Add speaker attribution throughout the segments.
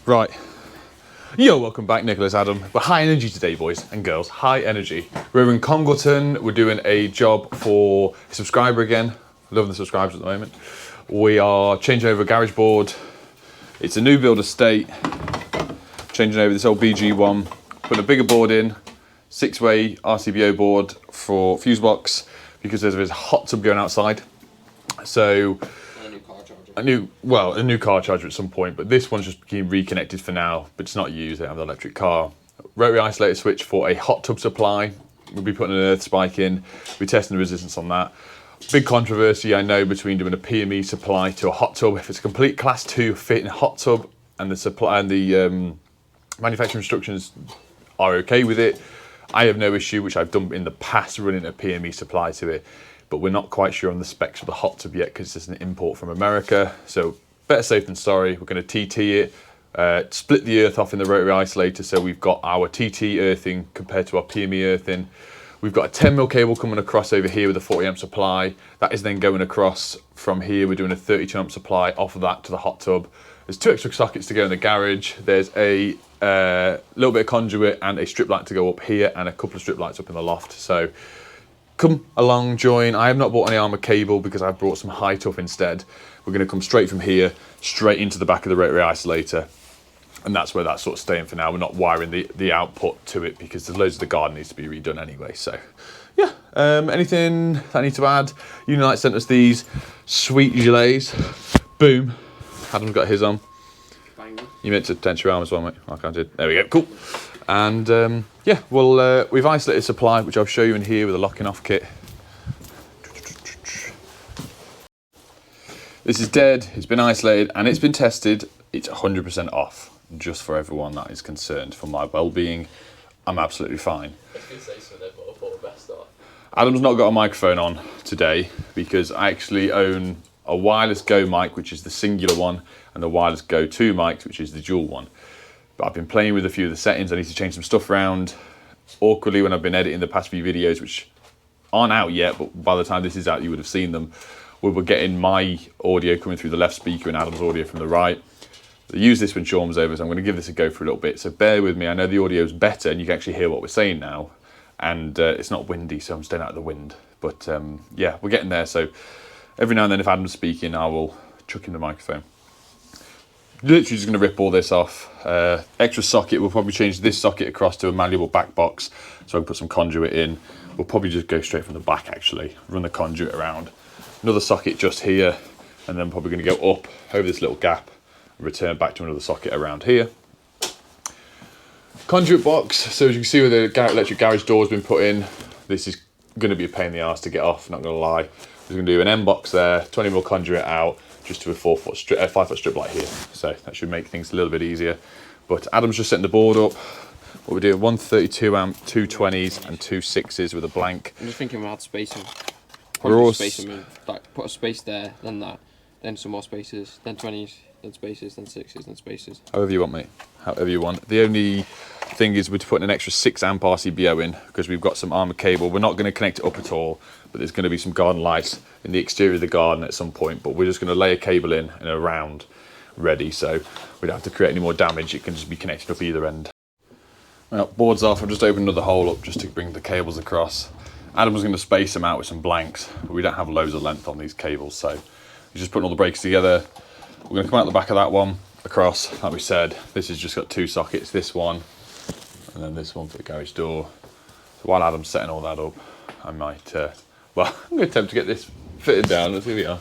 Speaker 1: Right. Yo, welcome back, Nicholas, Adam. We're high energy today, boys and girls. High energy. We're in Conduit. We're doing a job for a subscriber again. Loving the subscribers at the moment. We are changing over a garage board. It's a new build estate. Changing over this old BG one. Putting a bigger board in. 6-way RCBO board for fuse box because there's a hot tub going outside. So a new car charger at some point, but this one's just being reconnected for now, but it's not used. They have the electric car. Rotary isolator switch for a hot tub supply. We'll be putting an earth spike in. We're testing the resistance on that. Big controversy, I know, between doing a PME supply to a hot tub. If it's a complete class 2 fit in a hot tub and the supply and the manufacturing instructions are okay with it, I have no issue, which I've done in the past, running a PME supply to it. But we're not quite sure on the specs of the hot tub yet because it's an import from America. So better safe than sorry. We're going to TT it, split the earth off in the rotary isolator. So we've got our TT earthing compared to our PME earthing. We've got a 10mm cable coming across over here with a 40 amp supply. That is then going across from here. We're doing a 32 amp supply off of that to the hot tub. There's 2 extra sockets to go in the garage. There's a little bit of conduit and a strip light to go up here and a couple of strip lights up in the loft. So come along, join. I have not bought any armor cable because I've brought some high tough instead. We're going to come straight from here, straight into the back of the rotary isolator. And that's where that's sort of staying for now. We're not wiring the output to it because there's loads of the garden needs to be redone anyway. So yeah, anything that I need to add? Unite sent us these sweet gilets. Boom. Adam's got his on. You meant to tense your arm as well, mate. I can't do it. There we go, cool. And yeah, well, we've isolated supply, which I'll show you in here with a locking off kit. This is dead, it's been isolated and it's been tested. It's 100% off, just for everyone that is concerned for my well-being. I'm absolutely fine. I was going to say something, but I thought the best off. Adam's not got a microphone on today because I actually own a wireless Go mic, which is the singular one, and the wireless Go 2 mic, which is the dual one. But I've been playing with a few of the settings. I need to change some stuff around. Awkwardly, when I've been editing the past few videos, which aren't out yet, but by the time this is out, you would have seen them. We were getting my audio coming through the left speaker and Adam's audio from the right. I use this when Sean's over, so I'm going to give this a go for a little bit. So bear with me. I know the audio is better and you can actually hear what we're saying now. And it's not windy, so I'm staying out of the wind. But yeah, we're getting there. So every now and then, if Adam's speaking, I will chuck in the microphone. Literally just going to rip all this off. Extra socket, we'll probably change this socket across to a malleable back box so I can put some conduit in. We'll probably just go straight from the back actually, run the conduit around. Another socket just here, and then probably going to go up over this little gap and return back to another socket around here. Conduit box, so as you can see where the electric garage door has been put in, this is going to be a pain in the arse to get off, not going to lie. We're going to do an M box there, 20mm conduit out, just to a 5-foot strip light here. So that should make things a little bit easier. But Adam's just setting the board up. What we're doing, 132 amp, 2 20s and 2 6s with a blank.
Speaker 2: I'm just thinking we had spacing.
Speaker 1: We're all
Speaker 2: Like put a space there, then that, then some more spaces, then 20s, then spaces, then 6s, then spaces.
Speaker 1: However you want, mate. However you want. The only thing is we're putting an extra 6 amp RCBO in because we've got some armor cable. We're not going to connect it up at all, but there's going to be some garden lights in the exterior of the garden at some point. But we're just going to lay a cable in and around ready, so we don't have to create any more damage. It can just be connected up either end. Well, board's off. I've just opened another hole up just to bring the cables across. Adam's going to space them out with some blanks, but we don't have loads of length on these cables, so he's just putting all the breakers together. We're going to come out the back of that one across, like we said. This has just got 2 sockets, this one, and then this one for the garage door. So while Adam's setting all that up, I might, well, I'm going to attempt to get this fitted down. Let's see we are.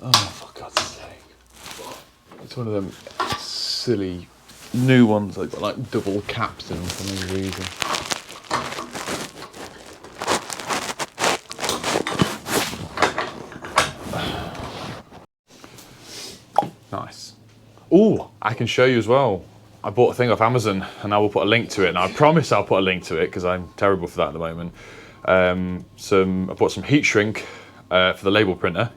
Speaker 1: Oh, for God's sake. It's one of them silly new ones that got like double caps in them for no reason. Nice. Oh, I can show you as well. I bought a thing off Amazon and I will put a link to it, and I promise I'll put a link to it because I'm terrible for that at the moment. I bought some heat shrink for the label printer,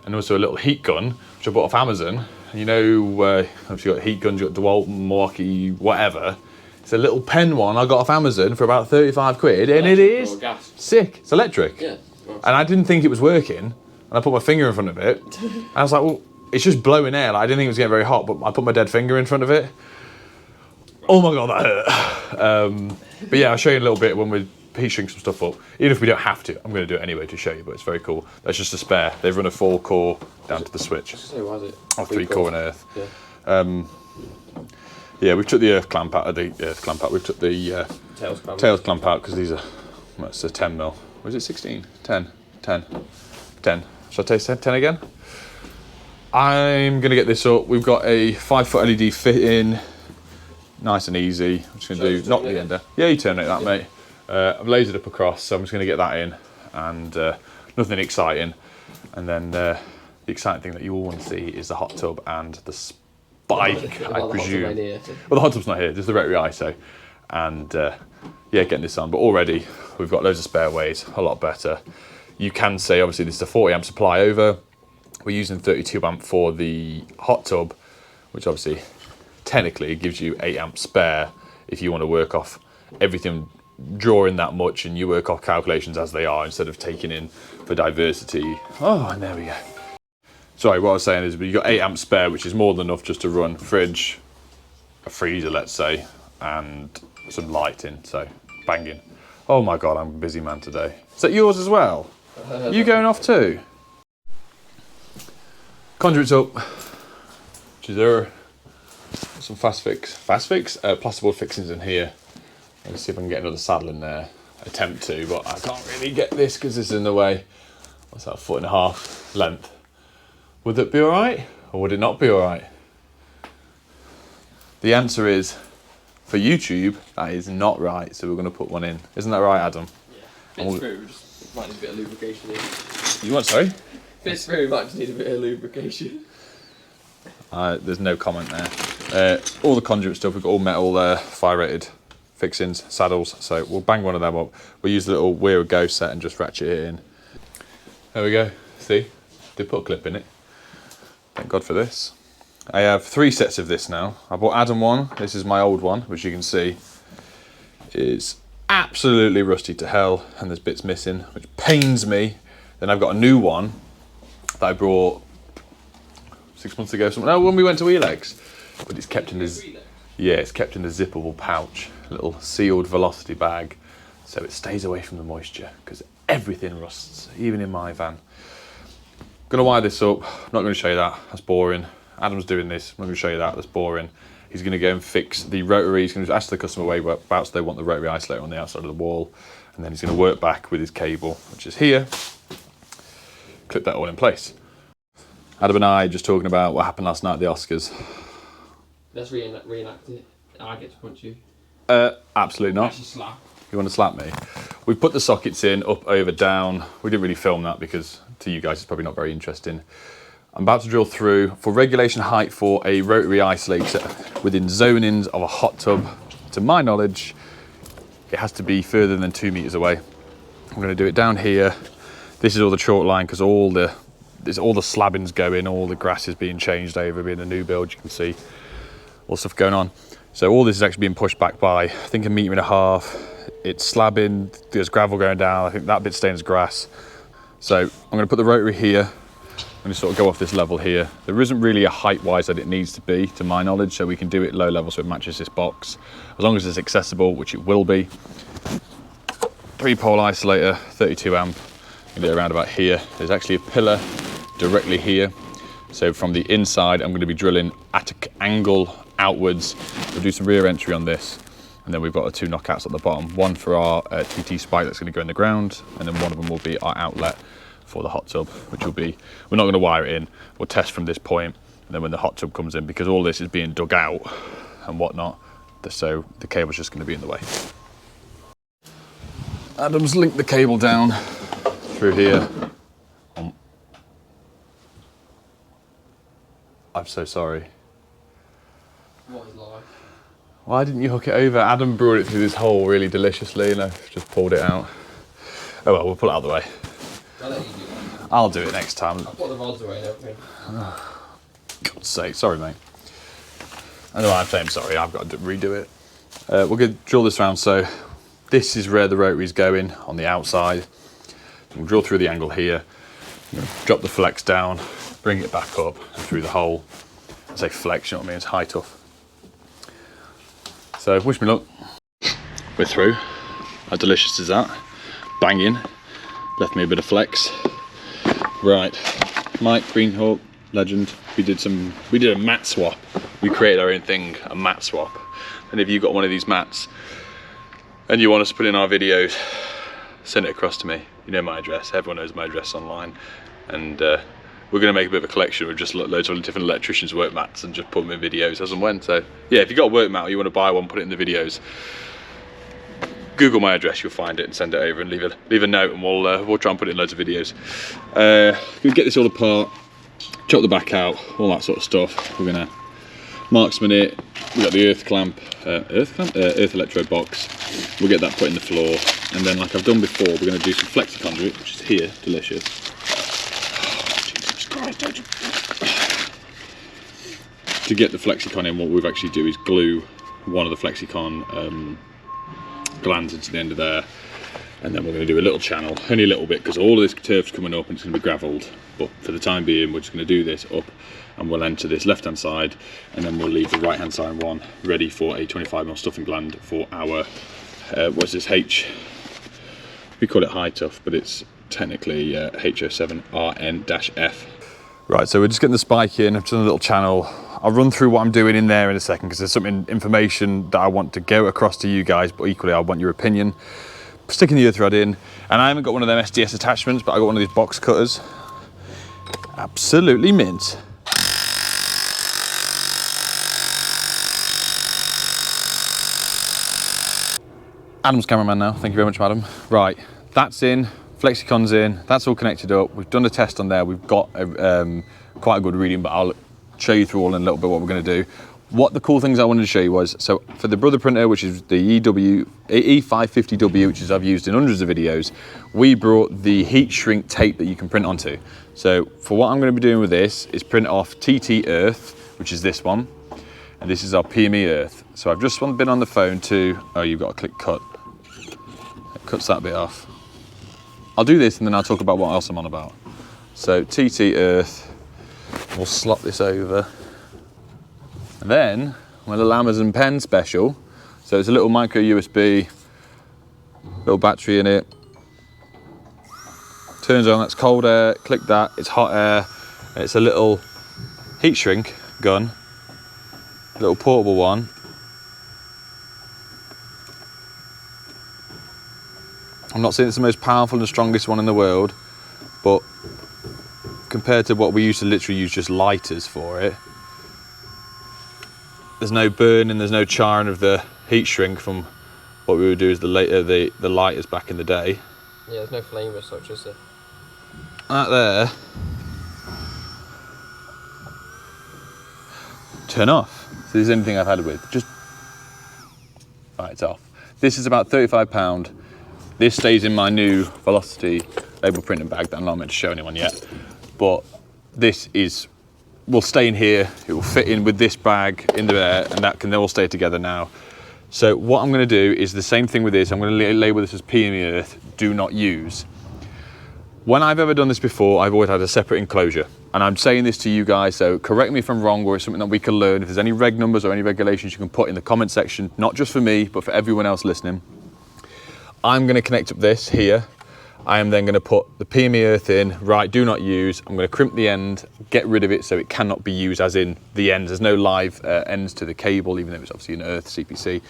Speaker 1: and also a little heat gun which I bought off Amazon. And you know, if you've got heat guns, you've got DeWalt, Milwaukee, whatever. It's a little pen one I got off Amazon for about 35 quid, and it is sick. It's electric.
Speaker 2: Yeah.
Speaker 1: And I didn't think it was working, and I put my finger in front of it, and I was like, well, it's just blowing air. Like, I didn't think it was getting very hot, but I put my dead finger in front of it. Oh my God, that hurt. But yeah, I'll show you in a little bit when we heat shrink some stuff up. Even if we don't have to, I'm going to do it anyway to show you, but it's very cool. That's just a spare. They've run a 4-core down to the switch.
Speaker 2: Why is it?
Speaker 1: Or 3-core and earth.
Speaker 2: Yeah.
Speaker 1: Yeah, we've took the earth clamp out of the earth clamp out. We've took the tails clamp out because these are, well, it's a 10 mil. Was it 16? 10. Shall I taste 10 again? I'm going to get this up. We've got a 5-foot LED fit in. Nice and easy. I'm just going to do, knock the end there. Yeah, you terminate that, mate. I've lasered up across, so I'm just going to get that in. And nothing exciting. And then the exciting thing that you all want to see is the hot tub and the bike, I presume. Well, the hot tub's not here, just the Rotary ISO. And yeah, getting this on. But already, we've got loads of spare ways, a lot better. You can say, obviously, this is a 40 amp supply over. We're using 32 amp for the hot tub, which obviously, technically, gives you 8 amp spare if you want to work off everything drawing that much and you work off calculations as they are instead of taking in for diversity. Oh, and there we go. Sorry, what I was saying is you've got 8 amp spare, which is more than enough just to run fridge, a freezer, let's say, and some lighting, so banging. Oh my God, I'm a busy man today. Is that yours as well? You going off too? Conduit's up, which is there. Some fast fix, plasterboard fixings in here. Let's see if I can get another saddle in there. Attempt to, but I can't really get this because this is in the way. What's that, 1.5 foot length? Would it be all right, or would it not be all right? The answer is, for YouTube, that is not right. So we're going to put one in. Isn't that right, Adam?
Speaker 2: Yeah. Fits through. Just might need a bit of lubrication here.
Speaker 1: You want? Sorry.
Speaker 2: Fits through. Might just need a bit of lubrication.
Speaker 1: There's no comment there. All the Conduit stuff, we've got all metal fire rated fixings, saddles, so we'll bang one of them up. We'll use the little Weir Go set and just ratchet it in. There we go, see? Did put a clip in it. Thank God for this. I have 3 sets of this now. I bought Adam one, this is my old one, which you can see is absolutely rusty to hell, and there's bits missing, which pains me. Then I've got a new one that I brought 6 months ago, something. No, when we went to Elex, but it's kept in this. Yeah, it's kept in a zippable pouch, little sealed velocity bag, so it stays away from the moisture because everything rusts, even in my van. Gonna wire this up. I'm not going to show you that. That's boring. Adam's doing this. I'm not going to show you that. That's boring. He's going to go and fix the rotary. He's going to ask the customer whereabouts they want the rotary isolator on the outside of the wall, and then he's going to work back with his cable, which is here. Clip that all in place. Adam and I just talking about what happened last night at the Oscars.
Speaker 2: Let's reenact it. I get to punch you.
Speaker 1: Absolutely not.
Speaker 2: Actually slap.
Speaker 1: You want to slap me? We've put the sockets in, up, over, down. We didn't really film that because to you guys it's probably not very interesting. I'm about to drill through for regulation height for a rotary isolator within zonings of a hot tub. To my knowledge, it has to be further than 2 meters away. I'm going to do it down here. This is all the chalk line because all the slabbing's going, all the grass is being changed over, being a new build. You can see all stuff going on. So all this is actually being pushed back by, I think, 1.5 meters. It's slabbing, there's gravel going down. I think that bit's staying as grass. So I'm going to put the rotary here. I'm going to sort of go off this level here. There isn't really a height-wise that it needs to be, to my knowledge, so we can do it low level so it matches this box. As long as it's accessible, which it will be. 3-pole isolator, 32 amp. Get it around about here. There's actually a pillar directly here. So from the inside, I'm going to be drilling at an angle outwards. We'll do some rear entry on this. And then we've got the 2 knockouts at the bottom. One for our TT spike that's going to go in the ground. And then one of them will be our outlet for the hot tub, which will be, we're not going to wire it in. We'll test from this point. And then when the hot tub comes in, because all this is being dug out and whatnot, so the cable's just going to be in the way. Adam's linked the cable down through here. I'm so sorry.
Speaker 2: What is life?
Speaker 1: Why didn't you hook it over? Adam brought it through this hole really deliciously and I've just pulled it out. Oh well, we'll pull it out of the way.
Speaker 2: I'll let you do that.
Speaker 1: I'll do it next time.
Speaker 2: I'll put the rods away and everything.
Speaker 1: God's sake, sorry mate. I know I'm saying sorry, I've got to redo it. We're going to drill this round, so this is where the rotary's going on the outside. We'll drill through the angle here, drop the flex down, bring it back up and through the hole. I say flex, you know what I mean? It's high tough. So wish me luck. We're through. How delicious is that? Banging. Left me a bit of flex. Right, Mike Greenhawk, legend. We did a mat swap. We created our own thing, a mat swap. And if you got one of these mats and you want us to put in our videos, send it across to me. You know my address. Everyone knows my address online. And we're going to make a bit of a collection of just loads of different electricians' work mats and just put them in videos as and when. So yeah, if you've got a work mat or you want to buy one, put it in the videos. Google my address, you'll find it, and send it over and leave a note, and we'll try and put it in loads of videos. We get this all apart, chop the back out, all that sort of stuff. We're gonna marksman it. We got the earth electrode box. We'll get that put in the floor, and then like I've done before, we're gonna do some flexi conduit, which is here, delicious. Jesus Christ, don't you? To get the flexicon in, what we've actually do is glue one of the flexicon glands into the end of there, and then we're going to do a little channel, only a little bit, because all of this turf's coming up and it's going to be gravelled, but for the time being we're just going to do this up, and we'll enter this left hand side, and then we'll leave the right hand side one ready for a 25mm stuffing gland for our what's this, we call it high tough, but it's technically HO7RN-F. Right, so we're just getting the spike in. I've done a little channel. I'll run through what I'm doing in there in a second, because there's some information that I want to go across to you guys, but equally I want your opinion. Sticking the ear thread in, and I haven't got one of them SDS attachments, but I got one of these box cutters. Absolutely mint. Adam's cameraman now, thank you very much, madam. Right, that's in, Flexicon's in, that's all connected up. We've done a test on there, we've got quite a good reading, but I'll show you through all in a little bit what we're going to do. What the cool things I wanted to show you was, so for the brother printer, which is the E550W, which is I've used in hundreds of videos, we brought the heat shrink tape that you can print onto. So for what I'm going to be doing with this is print off TT Earth, which is this one, and this is our PME Earth. So I've just been on the phone to, oh, you've got to click cut. It cuts that bit off. I'll do this and then I'll talk about what else I'm on about. So TT Earth, we'll slot this over. And then my little Amazon pen special. So it's a little micro USB, little battery in it. Turns on, that's cold air, click that, it's hot air. And it's a little heat shrink gun, a little portable one. I'm not saying it's the most powerful and strongest one in the world, but compared to what we used to literally use just lighters for it, there's no burning, there's no charring of the heat shrink from what we would do as the lighters back in the day.
Speaker 2: Yeah, there's no flame as such, is there?
Speaker 1: That there, turn off. So this is anything I've had it with, just, right, it's off. This is about £35. This stays in my new Velocity label printing bag that I'm not meant to show anyone yet, but this will stay in here, it will fit in with this bag in there, and that can all stay together now. So what I'm going to do is the same thing with this. I'm going to label this as PME Earth, do not use. When I've ever done this before, I've always had a separate enclosure, and I'm saying this to you guys, so correct me if I'm wrong, or it's something that we can learn. If there's any reg numbers or any regulations you can put in the comment section, not just for me, but for everyone else listening. I'm going to connect up this here. I am then going to put the PME Earth in, right, do not use. I'm going to crimp the end, get rid of it so it cannot be used as in the ends. There's no live ends to the cable, even though it's obviously an Earth CPC.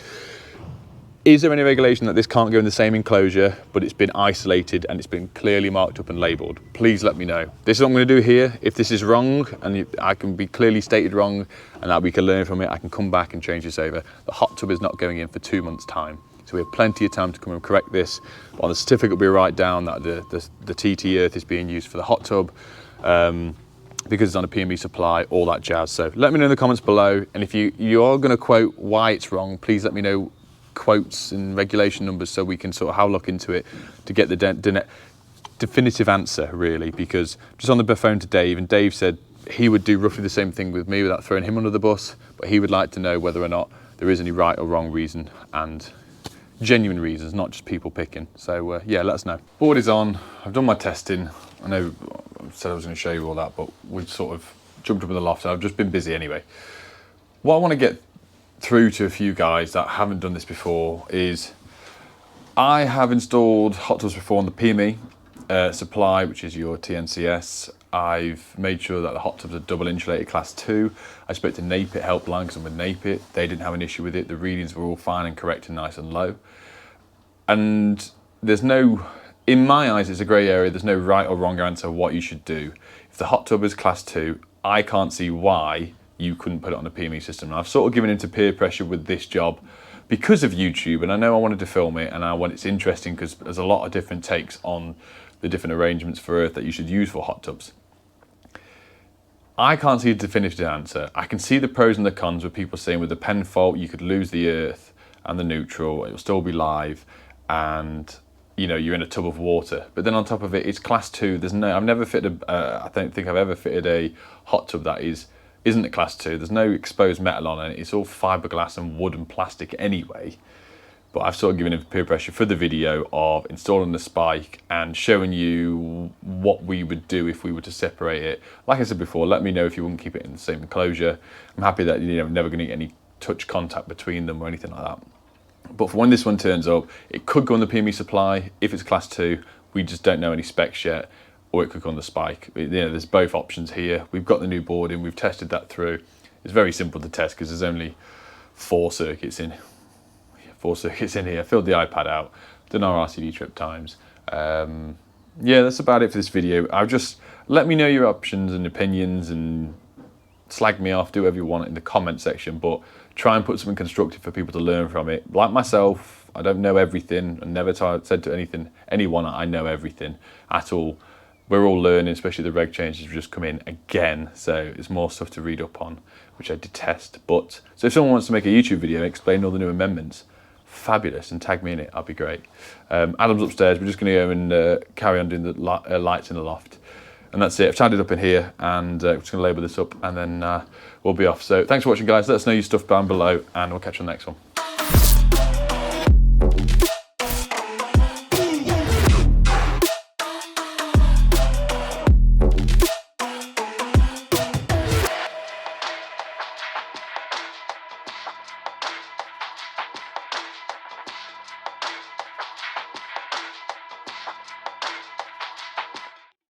Speaker 1: Is there any regulation that this can't go in the same enclosure, but it's been isolated and it's been clearly marked up and labelled? Please let me know. This is what I'm going to do here. If this is wrong, and I can be clearly stated wrong, and that we can learn from it, I can come back and change this over. The hot tub is not going in for 2 months' time. So we have plenty of time to come and correct this. On the certificate, we write down that the TT Earth is being used for the hot tub because it's on a PME supply, all that jazz. So let me know in the comments below. And if you are going to quote why it's wrong, please let me know quotes and regulation numbers so we can sort of have a look into it to get the definitive answer, really. Because just on the phone to Dave, and Dave said he would do roughly the same thing with me without throwing him under the bus, but he would like to know whether or not there is any right or wrong reason, and genuine reasons, not just people picking. So yeah, let us know. Board is on. I've done my testing. I know I said I was going to show you all that, but we've sort of jumped up in the loft. So I've just been busy anyway. What I want to get through to a few guys that haven't done this before is I have installed hot tubs before on the PME supply, which is your TNCS. I've made sure that the hot tubs are double insulated class 2. I spoke to Nape It Helpline because I'm with Nape It. They didn't have an issue with it. The readings were all fine and correct and nice and low. And there's no, in my eyes, it's a grey area. There's no right or wrong answer what you should do. If the hot tub is class 2, I can't see why you couldn't put it on a PME system. And I've sort of given into peer pressure with this job because of YouTube, and I know I wanted to film it, and it's interesting because there's a lot of different takes on the different arrangements for earth that you should use for hot tubs. I can't see a definitive answer. I can see the pros and the cons with people saying with the pen fault you could lose the earth and the neutral, it will still be live, and you know, you're in a tub of water. But then on top of it, it's class 2. I've never fitted I don't think I've ever fitted a hot tub that isn't a class 2. There's no exposed metal on it. It's all fiberglass and wood and plastic anyway. But I've sort of given it peer pressure for the video of installing the spike and showing you what we would do if we were to separate it. Like I said before, let me know if you wouldn't keep it in the same enclosure. I'm happy that you're never going to get any touch contact between them or anything like that. But for when this one turns up, it could go on the PME supply. If it's class 2, we just don't know any specs yet, or it could go on the spike. There's both options here. We've got the new board in, we've tested that through. It's very simple to test because there's only 4 circuits in. 4 circuits in here. Filled the iPad out, done our RCD trip times. Yeah, that's about it for this video. Let me know your options and opinions, and slag me off, do whatever you want in the comment section, but try and put something constructive for people to learn from it. Like myself, I don't know everything. I never said to anyone I know everything at all. We're all learning, especially the reg changes have just come in again, so there's more stuff to read up on, which I detest. But so if someone wants to make a YouTube video explaining all the new amendments, fabulous, and tag me in it, I'll be great. Adam's upstairs. We're just going to go and carry on doing the lights in the loft, and that's it. I've tidied up in here, and we're just going to label this up, and then we'll be off. So thanks for watching, guys. Let us know your stuff down below, and we'll catch you on the next one.